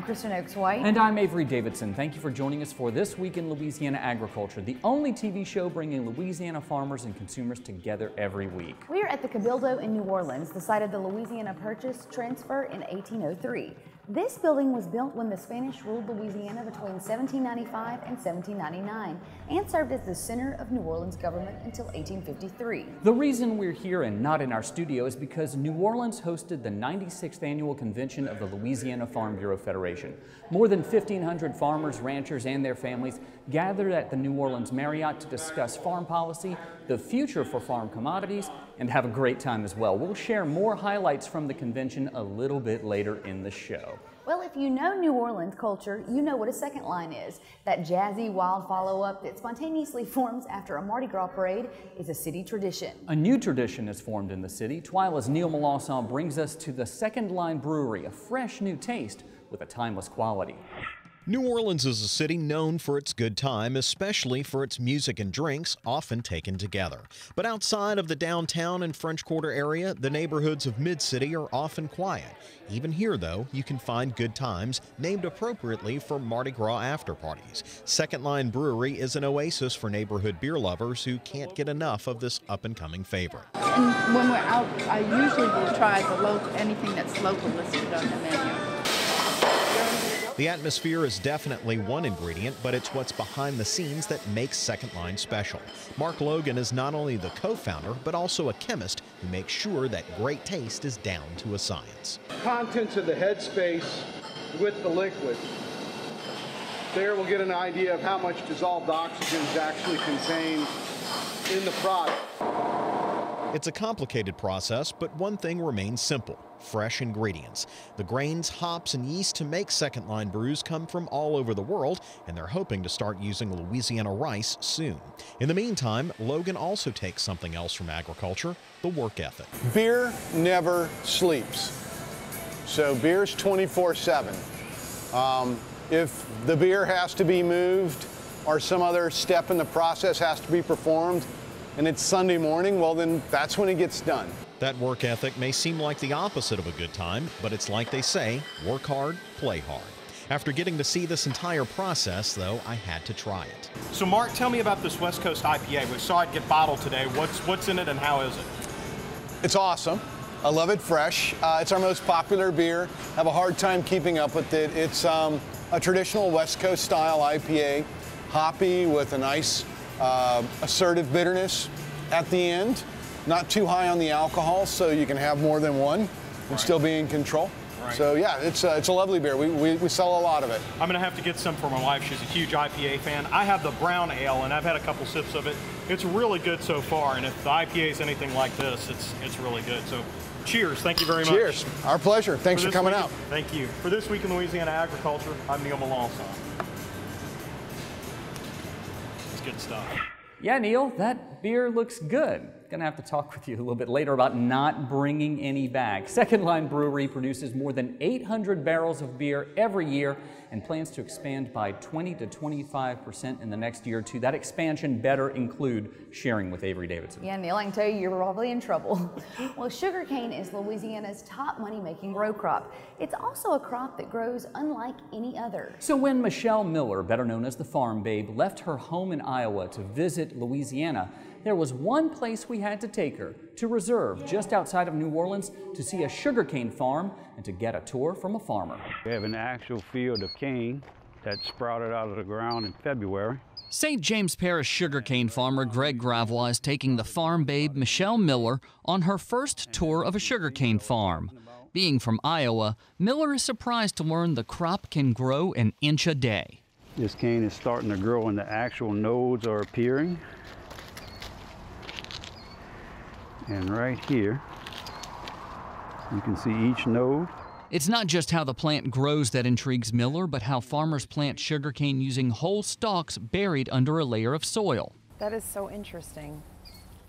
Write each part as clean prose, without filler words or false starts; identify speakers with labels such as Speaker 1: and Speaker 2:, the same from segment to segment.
Speaker 1: Kristen Oaks-White.
Speaker 2: And I'm Avery Davidson. Thank you for joining us for This Week in Louisiana Agriculture, the only TV show bringing Louisiana farmers and consumers together every week.
Speaker 1: We are at the Cabildo in New Orleans, the site of the Louisiana Purchase Transfer in 1803. This building was built when the Spanish ruled Louisiana between 1795 and 1799 and served as the center of New Orleans government until 1853.
Speaker 2: The reason we're here and not in our studio is because New Orleans hosted the 96th annual convention of the Louisiana Farm Bureau Federation. More than 1,500 farmers, ranchers, and their families gathered at the New Orleans Marriott to discuss farm policy, the future for farm commodities, and have a great time as well. We'll share more highlights from the convention a little bit later in the show.
Speaker 1: Well, if you know New Orleans culture, you know what a second line is. That jazzy, wild follow-up that spontaneously forms after a Mardi Gras parade is a city tradition.
Speaker 2: A new tradition is formed in the city. Twila's Neil Melanson brings us to the Second Line Brewery, a fresh new taste with a timeless quality.
Speaker 3: New Orleans is a city known for its good time, especially for its music and drinks, often taken together. But outside of the downtown and French Quarter area, the neighborhoods of Mid-City are often quiet. Even here, though, you can find good times, named appropriately for Mardi Gras after parties. Second Line Brewery is an oasis for neighborhood beer lovers who can't get enough of this up-and-coming favorite.
Speaker 4: And when we're out, I usually will try anything that's local listed on the menu.
Speaker 3: The atmosphere is definitely one ingredient, but it's what's behind the scenes that makes Second Line special. Mark Logan is not only the co-founder, but also a chemist who makes sure that great taste is down to a science.
Speaker 5: Contents of the headspace with the liquid. There we'll get an idea of how much dissolved oxygen is actually contained in the product.
Speaker 3: It's a complicated process, but one thing remains simple: fresh ingredients. The grains, hops, and yeast to make Second Line brews come from all over the world, and they're hoping to start using Louisiana rice soon. In the meantime, Logan also takes something else from agriculture: the work ethic.
Speaker 5: Beer never sleeps. So beer's 24/7. If the beer has to be moved or some other step in the process has to be performed, and it's Sunday morning, well then that's when it gets done.
Speaker 3: That work ethic may seem like the opposite of a good time, but it's like they say, work hard, play hard. After getting to see this entire process, though, I had to try it.
Speaker 6: So Mark, tell me about this West Coast IPA. We saw it get bottled today. What's in it and how is it?
Speaker 5: It's awesome. I love it fresh. It's our most popular beer. Have a hard time keeping up with it. It's a traditional West Coast style IPA, hoppy with a nice assertive bitterness at the end. Not too high on the alcohol, so you can have more than one and still be in control. Right. So yeah, it's a lovely beer. We sell a lot of it. I'm
Speaker 6: gonna have to get some for my wife. She's a huge IPA fan. I have the brown ale, and I've had a couple sips of it. It's really good so far, and if the IPA is anything like this, it's really good. So cheers, thank you very much.
Speaker 5: Cheers, our pleasure. Thanks for coming out.
Speaker 6: Thank you. For This Week in Louisiana Agriculture, I'm Neil Melanson. It's good stuff.
Speaker 2: Yeah, Neil, that beer looks good. Gonna have to talk with you a little bit later about not bringing any back. Second Line Brewery produces more than 800 barrels of beer every year and plans to expand by 20 to 25% in the next year or two. That expansion better include sharing with Avery Davidson.
Speaker 1: Yeah, Neil, I can tell you, you're probably in trouble. Well, sugarcane is Louisiana's top money-making row crop. It's also a crop that grows unlike any other.
Speaker 2: So when Michelle Miller, better known as the Farm Babe, left her home in Iowa to visit Louisiana, there was one place we had to take her, to Reserve, just outside of New Orleans, to see a sugarcane farm and to get a tour from a farmer.
Speaker 7: We have an actual field of cane that sprouted out of the ground in February.
Speaker 8: St. James Parish sugarcane farmer Greg Gravois is taking the Farm Babe Michelle Miller on her first tour of a sugarcane farm. Being from Iowa, Miller is surprised to learn the crop can grow an inch a day.
Speaker 7: This cane is starting to grow and the actual nodes are appearing. And right here, you can see each node.
Speaker 8: It's not just how the plant grows that intrigues Miller, but how farmers plant sugarcane using whole stalks buried under a layer of soil.
Speaker 9: That is so interesting.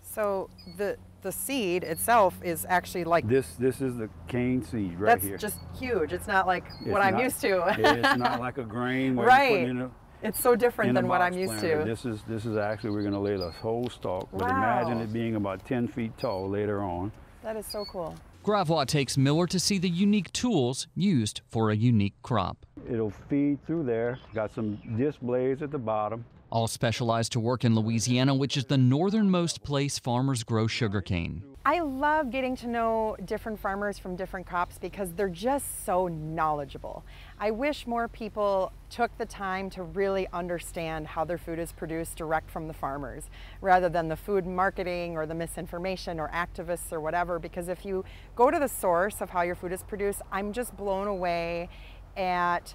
Speaker 9: So the seed itself is actually like...
Speaker 7: This is the cane seed right here.
Speaker 9: That's just huge. It's not like what I'm used to.
Speaker 7: It's not like a grain where
Speaker 9: right.
Speaker 7: you put it in a...
Speaker 9: It's so different than what I'm used to.
Speaker 7: This is actually, we're going to lay the whole stalk, but imagine it being about 10 feet tall later on.
Speaker 9: That is so cool.
Speaker 8: Gravois takes Miller to see the unique tools used for a unique crop.
Speaker 7: It'll feed through there. Got some displays at the bottom.
Speaker 8: All specialized to work in Louisiana, which is the northernmost place farmers grow sugarcane.
Speaker 9: I love getting to know different farmers from different crops because they're just so knowledgeable. I wish more people took the time to really understand how their food is produced direct from the farmers, rather than the food marketing or the misinformation or activists or whatever, because if you go to the source of how your food is produced, I'm just blown away at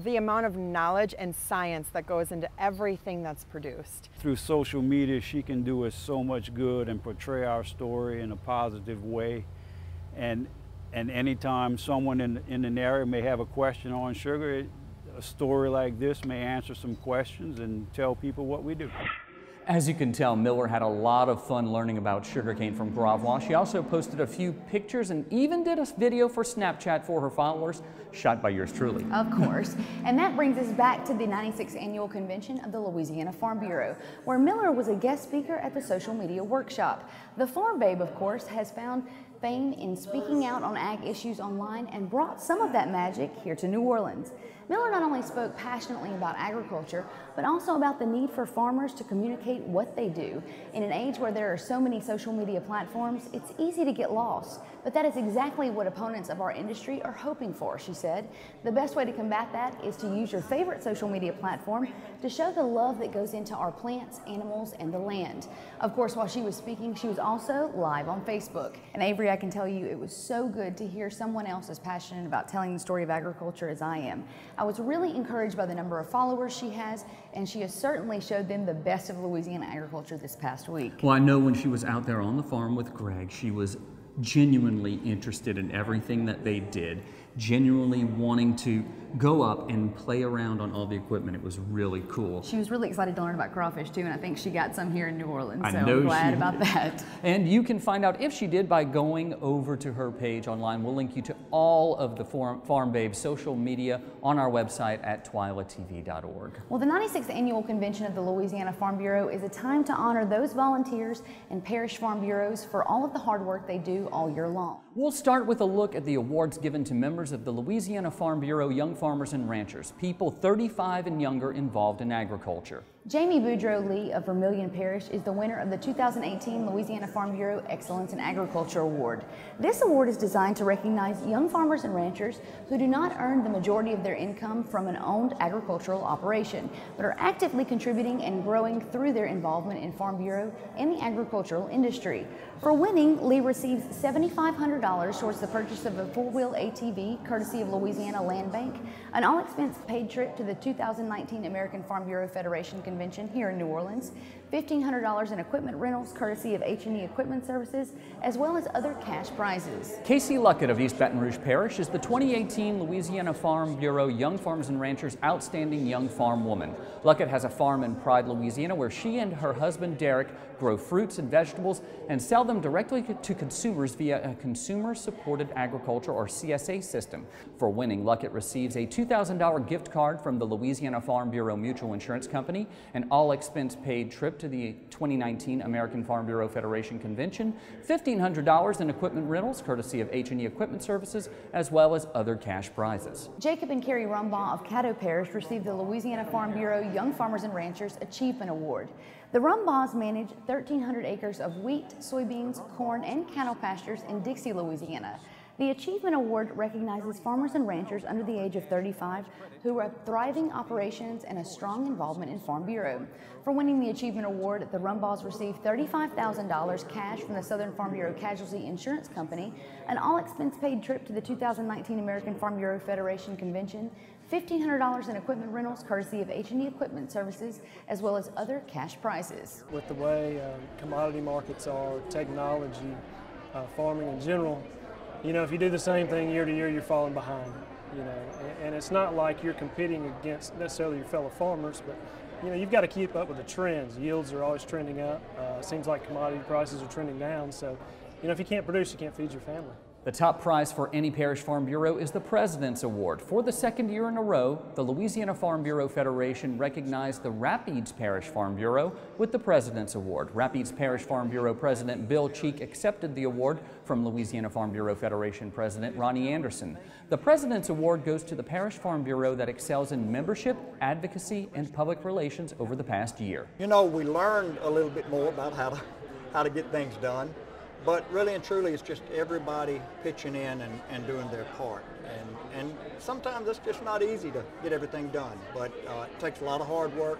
Speaker 9: the amount of knowledge and science that goes into everything that's produced.
Speaker 7: Through social media, she can do us so much good and portray our story in a positive way. And anytime someone in an area may have a question on sugar, a story like this may answer some questions and tell people what we do.
Speaker 2: As you can tell, Miller had a lot of fun learning about sugarcane from Gravois. She also posted a few pictures and even did a video for Snapchat for her followers, shot by yours truly.
Speaker 1: Of course. And that brings us back to the 96th Annual Convention of the Louisiana Farm Bureau, where Miller was a guest speaker at the social media workshop. The Farm Babe, of course, has found fame in speaking out on ag issues online and brought some of that magic here to New Orleans. Miller not only spoke passionately about agriculture, but also about the need for farmers to communicate what they do. In an age where there are so many social media platforms, it's easy to get lost. But that is exactly what opponents of our industry are hoping for, she said. The best way to combat that is to use your favorite social media platform to show the love that goes into our plants, animals, and the land. Of course, while she was speaking, she was also live on Facebook. And Avery, I can tell you, it was so good to hear someone else as passionate about telling the story of agriculture as I am. I was really encouraged by the number of followers she has, and she has certainly showed them the best of Louisiana agriculture this past week.
Speaker 2: Well, I know when she was out there on the farm with Greg, she was genuinely interested in everything that they did, genuinely wanting to go up and play around on all the equipment. It was really cool.
Speaker 1: She was really excited to learn about crawfish too, and I think she got some here in New Orleans, so
Speaker 2: I'm
Speaker 1: glad about that.
Speaker 2: And you can find out if she did by going over to her page online. We'll link you to all of the Farm Babe social media on our website at twilatv.org.
Speaker 1: Well, the 96th Annual Convention of the Louisiana Farm Bureau is a time to honor those volunteers and parish farm bureaus for all of the hard work they do all year long.
Speaker 2: We'll start with a look at the awards given to members of the Louisiana Farm Bureau Young Farmers and Ranchers, people 35 and younger involved in agriculture.
Speaker 1: Jamie Boudreaux Lee of Vermilion Parish is the winner of the 2018 Louisiana Farm Bureau Excellence in Agriculture Award. This award is designed to recognize young farmers and ranchers who do not earn the majority of their income from an owned agricultural operation, but are actively contributing and growing through their involvement in Farm Bureau and the agricultural industry. For winning, Lee receives $7,500 towards the purchase of a four-wheel ATV, courtesy of Louisiana Land Bank, an all-expense-paid trip to the 2019 American Farm Bureau Federation Convention here in New Orleans, $1,500 in equipment rentals, courtesy of H&E Equipment Services, as well as other cash prizes.
Speaker 2: Casey Luckett of East Baton Rouge Parish is the 2018 Louisiana Farm Bureau Young Farmers and Ranchers Outstanding Young Farm Woman. Luckett has a farm in Pride, Louisiana, where she and her husband Derek grow fruits and vegetables and sell them directly to consumers via a consumer-supported agriculture or CSA system. For winning, Luckett receives a $2,000 gift card from the Louisiana Farm Bureau Mutual Insurance Company, an all-expense-paid trip to the 2019 American Farm Bureau Federation Convention, $1,500 in equipment rentals, courtesy of H&E Equipment Services, as well as other cash prizes.
Speaker 1: Jacob and Carrie Rumbaugh of Caddo Parish received the Louisiana Farm Bureau Young Farmers and Ranchers Achievement Award. The Rumbaughs manage 1,300 acres of wheat, soybeans, corn, and cattle pastures in Dixie, Louisiana. The Achievement Award recognizes farmers and ranchers under the age of 35 who have thriving operations and a strong involvement in Farm Bureau. For winning the Achievement Award, the Rumbaughs received $35,000 cash from the Southern Farm Bureau Casualty Insurance Company, an all-expense-paid trip to the 2019 American Farm Bureau Federation Convention, $1,500 in equipment rentals, courtesy of H&E Equipment Services, as well as other cash prizes.
Speaker 10: With the way commodity markets are, technology, farming in general, you know, if you do the same thing year to year, you're falling behind, you know, and it's not like you're competing against necessarily your fellow farmers, but, you know, you've got to keep up with the trends. Yields are always trending up. It seems like commodity prices are trending down, so, you know, if you can't produce, you can't feed your family.
Speaker 2: The top prize for any Parish Farm Bureau is the President's Award. For the second year in a row, the Louisiana Farm Bureau Federation recognized the Rapides Parish Farm Bureau with the President's Award. Rapides Parish Farm Bureau President Bill Cheek accepted the award from Louisiana Farm Bureau Federation President Ronnie Anderson. The President's Award goes to the Parish Farm Bureau that excels in membership, advocacy, and public relations over the past year.
Speaker 11: You know, we learned a little bit more about how to get things done. But really and truly, it's just everybody pitching in and doing their part. And sometimes it's just not easy to get everything done, but it takes a lot of hard work,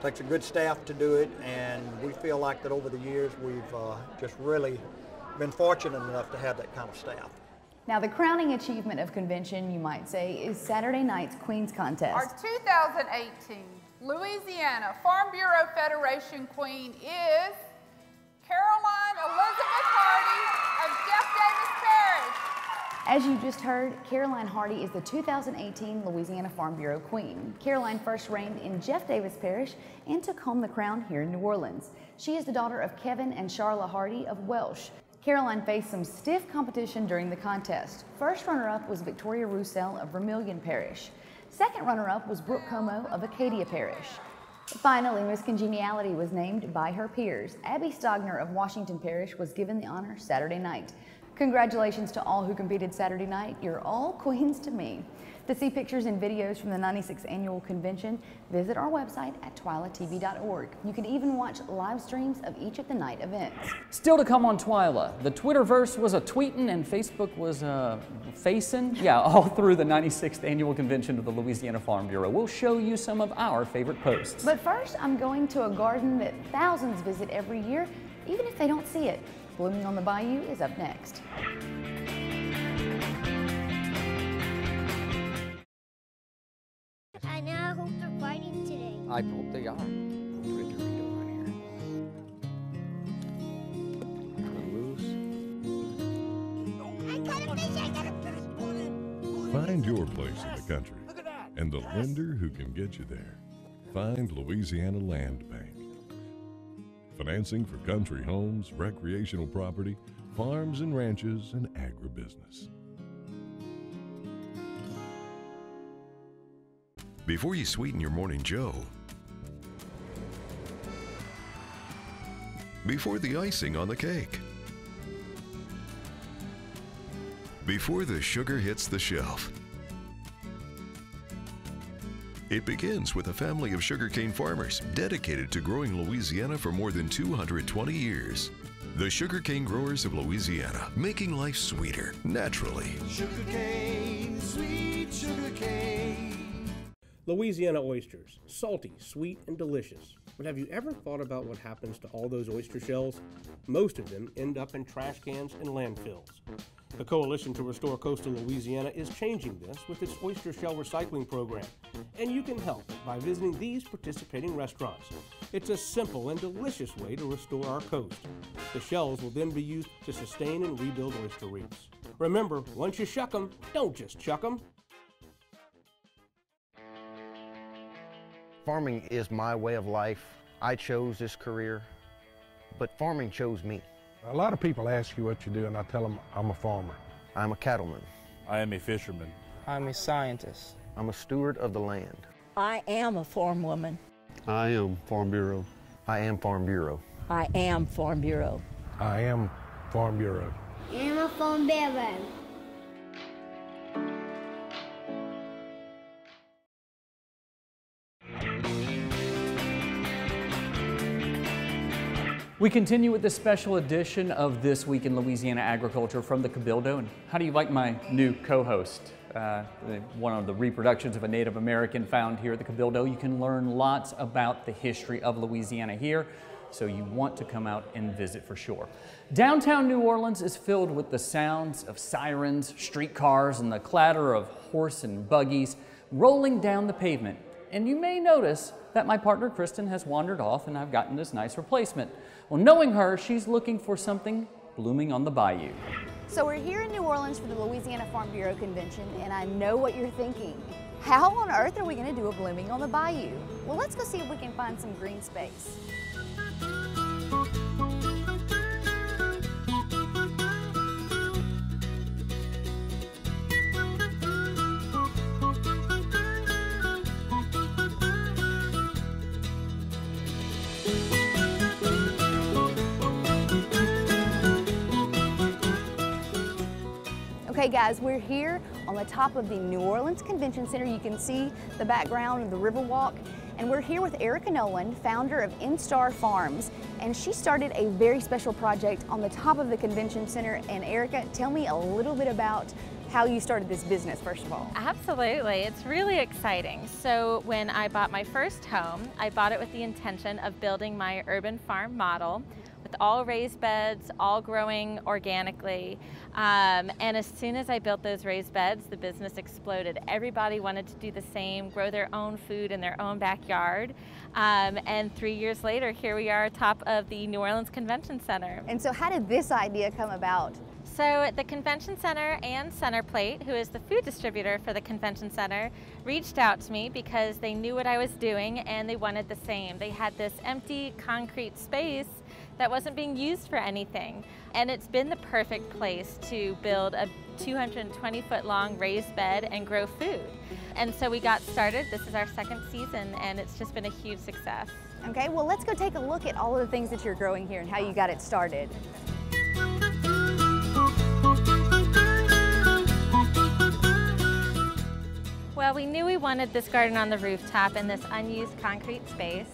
Speaker 11: takes a good staff to do it, and we feel like that over the years we've just really been fortunate enough to have that kind of staff.
Speaker 1: Now, the crowning achievement of convention, you might say, is Saturday night's Queen's Contest.
Speaker 4: Our 2018 Louisiana Farm Bureau Federation Queen is Caroline Elizabeth Hardy of Jeff Davis Parish.
Speaker 1: As you just heard, Caroline Hardy is the 2018 Louisiana Farm Bureau Queen. Caroline first reigned in Jeff Davis Parish and took home the crown here in New Orleans. She is the daughter of Kevin and Charla Hardy of Welsh. Caroline faced some stiff competition during the contest. First runner-up was Victoria Roussel of Vermilion Parish. Second runner-up was Brooke Como of Acadia Parish. Finally, Miss Congeniality was named by her peers. Abby Stogner of Washington Parish was given the honor Saturday night. Congratulations to all who competed Saturday night. You're all queens to me. To see pictures and videos from the 96th Annual Convention, visit our website at twilatv.org. You can even watch live streams of each of the night events.
Speaker 2: Still to come on Twila, the Twitterverse was a tweeting and Facebook was facing. Yeah, all through the 96th Annual Convention of the Louisiana Farm Bureau. We'll show you some of our favorite posts.
Speaker 1: But first, I'm going to a garden that thousands visit every year, even if they don't see it. Blooming on the Bayou is up next.
Speaker 12: I now hope they're fighting today.
Speaker 13: I hope they are.
Speaker 14: Find your place in the country and the lender who can get you there. Find Louisiana Land Bank. Financing for country homes, recreational property, farms and ranches, and agribusiness.
Speaker 15: Before you sweeten your morning joe, before the icing on the cake, before the sugar hits the shelf, it begins with a family of sugarcane farmers dedicated to growing Louisiana for more than 220 years. The Sugarcane Growers of Louisiana, making life sweeter, naturally.
Speaker 16: Sugarcane, sweet sugarcane.
Speaker 17: Louisiana oysters, salty, sweet, and delicious. But have you ever thought about what happens to all those oyster shells? Most of them end up in trash cans and landfills. The Coalition to Restore Coastal Louisiana is changing this with its oyster shell recycling program. And you can help by visiting these participating restaurants. It's a simple and delicious way to restore our coast. The shells will then be used to sustain and rebuild oyster reefs. Remember, once you shuck them, don't just chuck them.
Speaker 18: Farming is my way of life. I chose this career, but farming chose me.
Speaker 19: A lot of people ask you what you do, and I tell them I'm a farmer.
Speaker 18: I'm a cattleman.
Speaker 20: I am a fisherman.
Speaker 21: I'm a scientist.
Speaker 18: I'm a steward of the land.
Speaker 22: I am a farm woman.
Speaker 23: I am Farm Bureau.
Speaker 18: I am Farm Bureau.
Speaker 22: I am Farm Bureau.
Speaker 19: I am Farm Bureau.
Speaker 12: I am a Farm Bureau.
Speaker 2: We continue with this special edition of This Week in Louisiana Agriculture from the Cabildo. And how do you like my new co-host? One of the reproductions of a Native American found here at the Cabildo. You can learn lots about the history of Louisiana here, so you want to come out and visit for sure. Downtown New Orleans is filled with the sounds of sirens, streetcars, and the clatter of horse and buggies rolling down the pavement. And you may notice that my partner Kristen has wandered off and I've gotten this nice replacement. Well, knowing her, she's looking for something blooming on the bayou.
Speaker 1: So we're here in New Orleans for the Louisiana Farm Bureau Convention, and I know what you're thinking. How on earth are we going to do a blooming on the bayou? Well, let's go see if we can find some green space. Okay guys, we're here on the top of the New Orleans Convention Center. You can see the background of the Riverwalk. And we're here with Erica Nolan, founder of Instar Farms. And she started a very special project on the top of the convention center. And Erica, tell me a little bit about how you started this business, first of all.
Speaker 3: Absolutely, it's really exciting. So when I bought my first home, I bought it with the intention of building my urban farm model with all raised beds, all growing organically. And as soon as I built those raised beds, the business exploded. Everybody wanted to do the same, grow their own food in their own backyard. And 3 years later, here we are atop of the New Orleans Convention Center.
Speaker 1: And so how did this idea come about?
Speaker 3: So the Convention Center and Centerplate, who is the food distributor for the Convention Center, reached out to me because they knew what I was doing and they wanted the same. They had this empty concrete space that wasn't being used for anything. And it's been the perfect place to build a 220-foot long raised bed and grow food. And so we got started. This is our second season and it's just been a huge success.
Speaker 1: Okay, well let's go take a look at all of the things that you're growing here and how you got it started.
Speaker 3: Well, we knew we wanted this garden on the rooftop in this unused concrete space.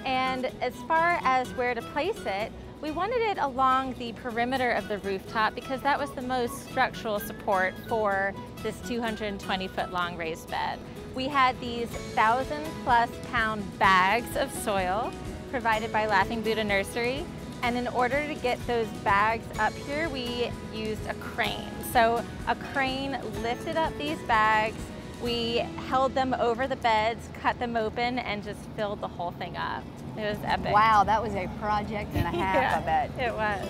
Speaker 3: And as far as where to place it, we wanted it along the perimeter of the rooftop because that was the most structural support for this 220-foot long raised bed. We had these 1,000+ pound bags of soil provided by Laughing Buddha Nursery. And in order to get those bags up here, we used a crane. So a crane lifted up these bags. We held them over the beds, cut them open, and just filled the whole thing up. It was epic.
Speaker 1: Wow, that was a project and a half,
Speaker 3: Yeah,
Speaker 1: I bet.
Speaker 3: It was.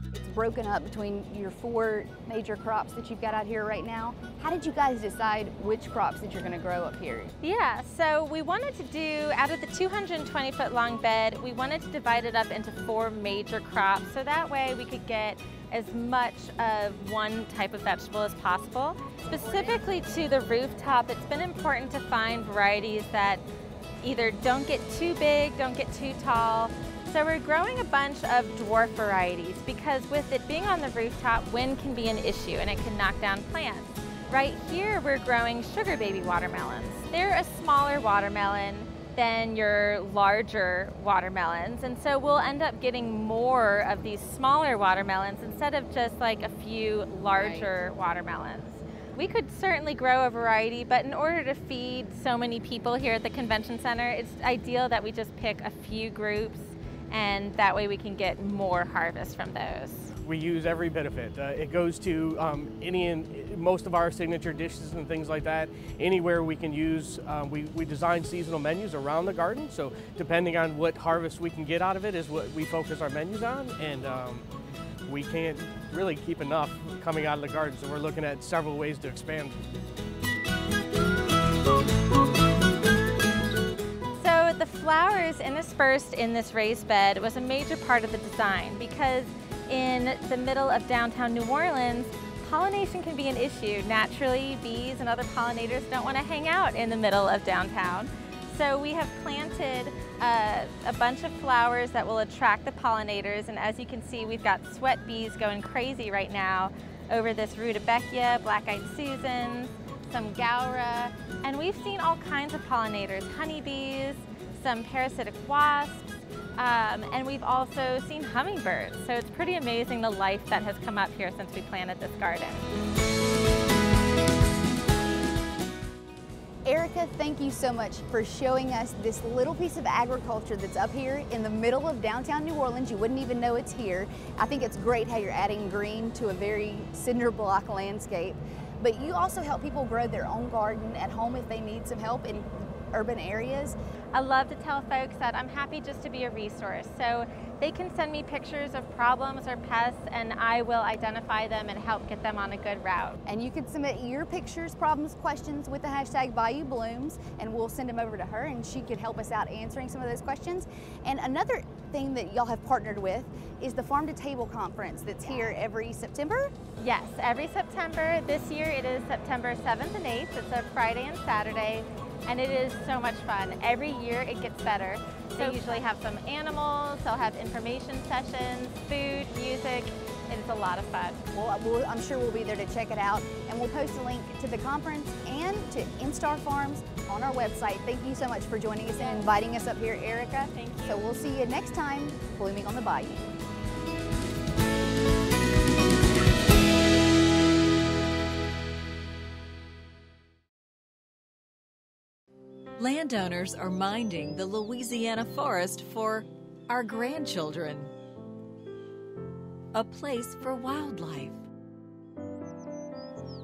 Speaker 1: It's broken up between your 4 major crops that you've got out here right now. How did you guys decide which crops that you're going to grow up here?
Speaker 3: Yeah, so we wanted to do, out of the 220-foot long bed, we wanted to divide it up into 4 major crops, so that way we could get as much of one type of vegetable as possible. Specifically to the rooftop, it's been important to find varieties that either don't get too big, don't get too tall. So we're growing a bunch of dwarf varieties because with it being on the rooftop, wind can be an issue and it can knock down plants. Right here, we're growing sugar baby watermelons. They're a smaller watermelon than your larger watermelons, and so we'll end up getting more of these smaller watermelons instead of just like a few larger watermelons. We could certainly grow a variety, but in order to feed so many people here at the Convention Center, it's ideal that we just pick a few groups, and that way we can get more harvest from those.
Speaker 17: We use every bit of it. It goes to most of our signature dishes and things like that. Anywhere we can use, we design seasonal menus around the garden, so depending on what harvest we can get out of it is what we focus our menus on, and we can't really keep enough coming out of the garden, so we're looking at several ways to expand.
Speaker 3: So the flowers interspersed in this raised bed was a major part of the design because in the middle of downtown New Orleans, pollination can be an issue. Naturally, bees and other pollinators don't want to hang out in the middle of downtown. So we have planted a bunch of flowers that will attract the pollinators, and as you can see, we've got sweat bees going crazy right now over this rudbeckia, black-eyed Susans, some gaura, and we've seen all kinds of pollinators, honeybees, some parasitic wasps, and we've also seen hummingbirds. So it's pretty amazing the life that has come up here since we planted this garden.
Speaker 1: Erica, thank you so much for showing us this little piece of agriculture that's up here in the middle of downtown New Orleans. You wouldn't even know it's here. I think it's great how you're adding green to a very cinder block landscape. But you also help people grow their own garden at home if they need some help in urban areas.
Speaker 3: I love to tell folks that I'm happy just to be a resource. So they can send me pictures of problems or pests and I will identify them and help get them on a good route.
Speaker 1: And you can submit your pictures, problems, questions with the hashtag Bayou Blooms, and we'll send them over to her and she could help us out answering some of those questions. And another thing that y'all have partnered with is the Farm to Table Conference that's here every September?
Speaker 3: Yes, every September. This year it is September 7th and 8th. It's a Friday and Saturday. and it is so much fun. Every year it gets better. They usually have some animals, they'll have information sessions, food, music. It's a lot of fun.
Speaker 1: Well, I'm sure we'll be there to check it out, and we'll post a link to the conference and to Instar Farms on our website. Thank you so much for joining us and inviting us up here, Erica.
Speaker 3: Thank you.
Speaker 1: So we'll see you next time, Blooming on the Bayou.
Speaker 5: Landowners are minding the Louisiana forest for our grandchildren. A place for wildlife,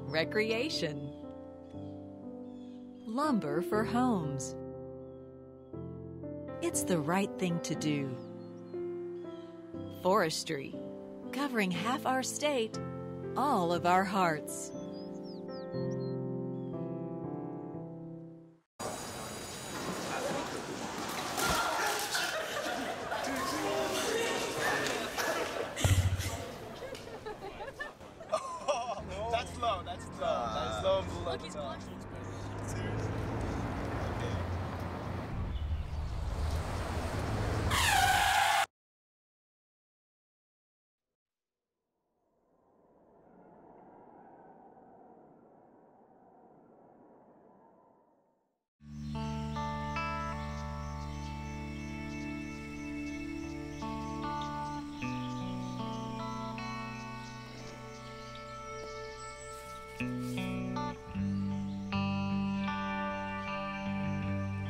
Speaker 5: recreation, lumber for homes. It's the right thing to do. Forestry, covering half our state, all of our hearts.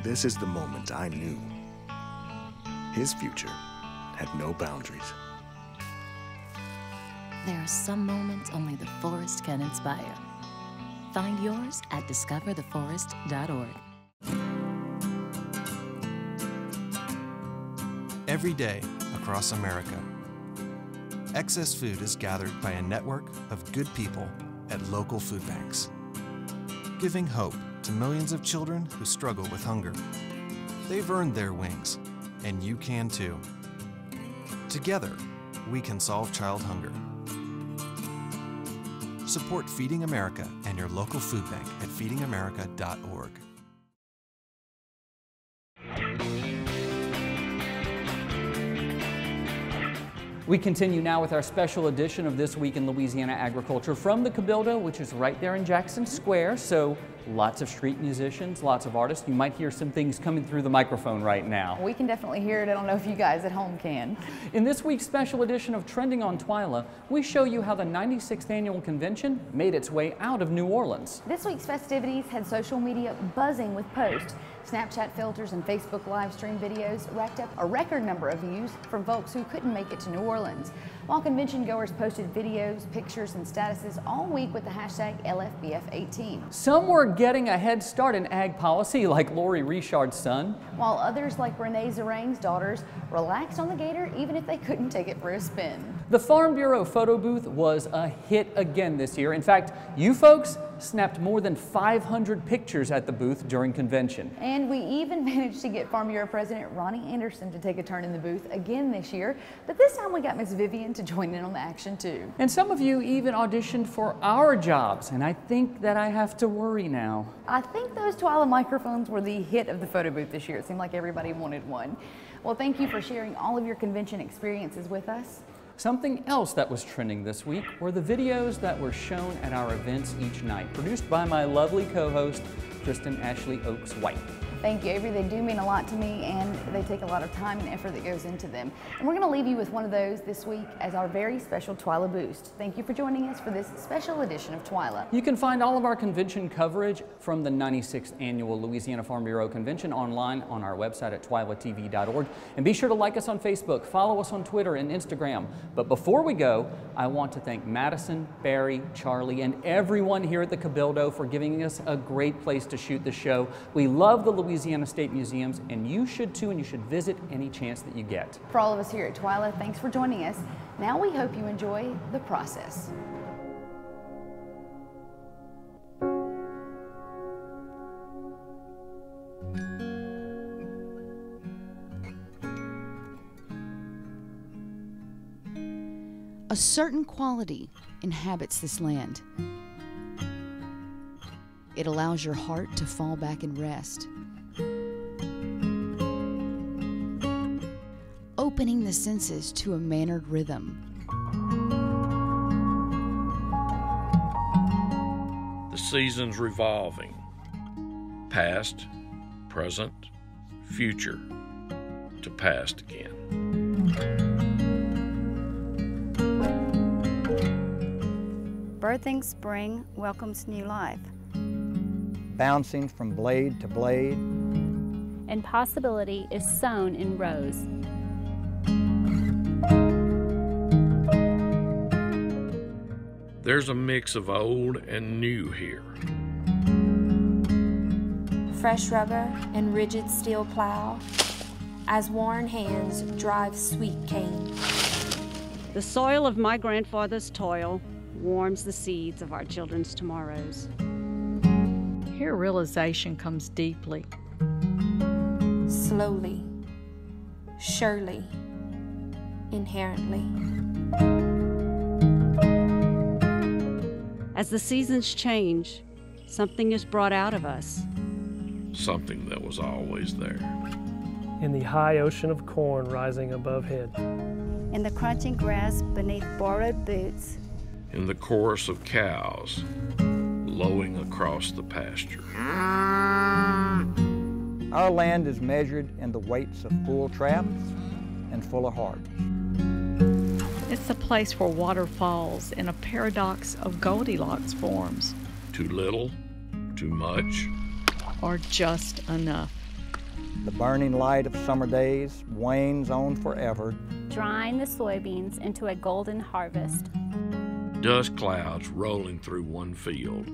Speaker 13: This is the moment I knew his future had no boundaries.
Speaker 20: There are some moments only the forest can inspire. Find yours at discovertheforest.org.
Speaker 24: Every day across America, excess food is gathered by a network of good people at local food banks, giving hope to millions of children who struggle with hunger. They've earned their wings, and you can too. Together, we can solve child hunger. Support Feeding America and your local food bank at feedingamerica.org.
Speaker 2: We continue now with our special edition of This Week in Louisiana Agriculture from the Cabildo, which is right there in Jackson Square. So lots of street musicians, lots of artists. You might hear some things coming through the microphone right now.
Speaker 1: We can definitely hear it. I don't know if you guys at home can.
Speaker 2: In this week's special edition of Trending on Twila, we show you how the 96th annual convention made its way out of New Orleans.
Speaker 1: This week's festivities had social media buzzing with posts. Snapchat filters and Facebook live stream videos racked up a record number of views from folks who couldn't make it to New Orleans, while convention goers posted videos, pictures, and statuses all week with the hashtag LFBF18.
Speaker 2: Some were getting a head start in ag policy, like Lori Richard's son,
Speaker 1: while others, like Renee Zerang's daughters, relaxed on the gator even if they couldn't take it for a spin.
Speaker 2: The Farm Bureau photo booth was a hit again this year. In fact, you folks snapped more than 500 pictures at the booth during convention.
Speaker 1: And we even managed to get Farm Bureau President Ronnie Anderson to take a turn in the booth again this year, but this time we got Miss Vivian to join in on the action too.
Speaker 2: And some of you even auditioned for our jobs, and I think that I have to worry now.
Speaker 1: I think those Twila microphones were the hit of the photo booth this year. It seemed like everybody wanted one. Well, thank you for sharing all of your convention experiences with us.
Speaker 2: Something else that was trending this week were the videos that were shown at our events each night, produced by my lovely co-host, Kristen Ashley Oaks White.
Speaker 1: Thank you, Avery. They do mean a lot to me, and they take a lot of time and effort that goes into them. And we're going to leave you with one of those this week as our very special Twila Boost. Thank you for joining us for this special edition of Twila.
Speaker 2: You can find all of our convention coverage from the 96th Annual Louisiana Farm Bureau Convention online on our website at twilatv.org. And be sure to like us on Facebook, follow us on Twitter and Instagram. But before we go, I want to thank Madison, Barry, Charlie, and everyone here at the Cabildo for giving us a great place to shoot the show. We love the Louisiana State Museums, and you should too, and you should visit any chance that you get.
Speaker 1: For all of us here at Twila, thanks for joining us. Now we hope you enjoy the process. A certain quality inhabits this land. It allows your heart to fall back and rest. Opening the senses to a mannered rhythm.
Speaker 6: The seasons revolving, past, present, future, to past again.
Speaker 7: Birthing spring welcomes new life.
Speaker 11: Bouncing from blade to blade.
Speaker 8: And possibility is sown in rows.
Speaker 6: There's a mix of old and new here.
Speaker 9: Fresh rubber and rigid steel plow, as worn hands drive sweet cane.
Speaker 25: The soil of my grandfather's toil warms the seeds of our children's tomorrows.
Speaker 26: Here realization comes deeply.
Speaker 9: Slowly, surely, inherently.
Speaker 25: As the seasons change, something is brought out of us.
Speaker 6: Something that was always there.
Speaker 10: In the high ocean of corn rising above head.
Speaker 7: In the crunching grass beneath borrowed boots.
Speaker 6: In the chorus of cows lowing across the pasture.
Speaker 11: Our land is measured in the weights of full traps and full of hearts.
Speaker 22: It's a place where water falls in a paradox of Goldilocks forms.
Speaker 6: Too little, too much,
Speaker 22: or just enough.
Speaker 11: The burning light of summer days wanes on forever,
Speaker 8: drying the soybeans into a golden harvest.
Speaker 6: Dust clouds rolling through one field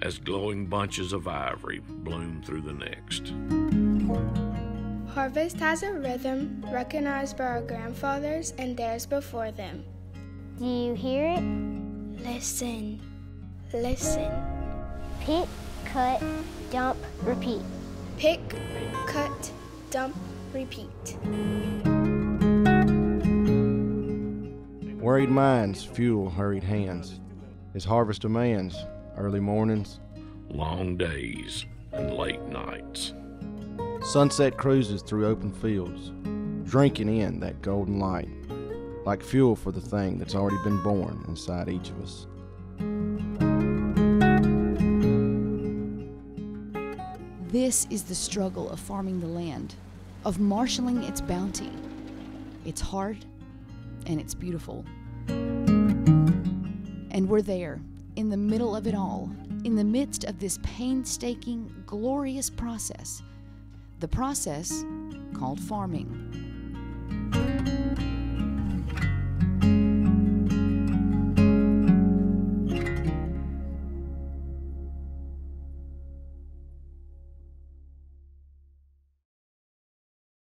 Speaker 6: as glowing bunches of ivory bloom through the next.
Speaker 27: Harvest has a rhythm recognized by our grandfathers and theirs before them.
Speaker 12: Do you hear it?
Speaker 27: Listen, listen.
Speaker 12: Pick, cut, dump, repeat.
Speaker 27: Pick, cut, dump, repeat.
Speaker 18: Worried minds fuel hurried hands. His harvest demands early mornings,
Speaker 6: long days, and late nights.
Speaker 18: Sunset cruises through open fields, drinking in that golden light, like fuel for the thing that's already been born inside each of us.
Speaker 1: This is the struggle of farming the land, of marshaling its bounty. It's hard and it's beautiful. And we're there, in the middle of it all, in the midst of this painstaking, glorious process. The process called farming.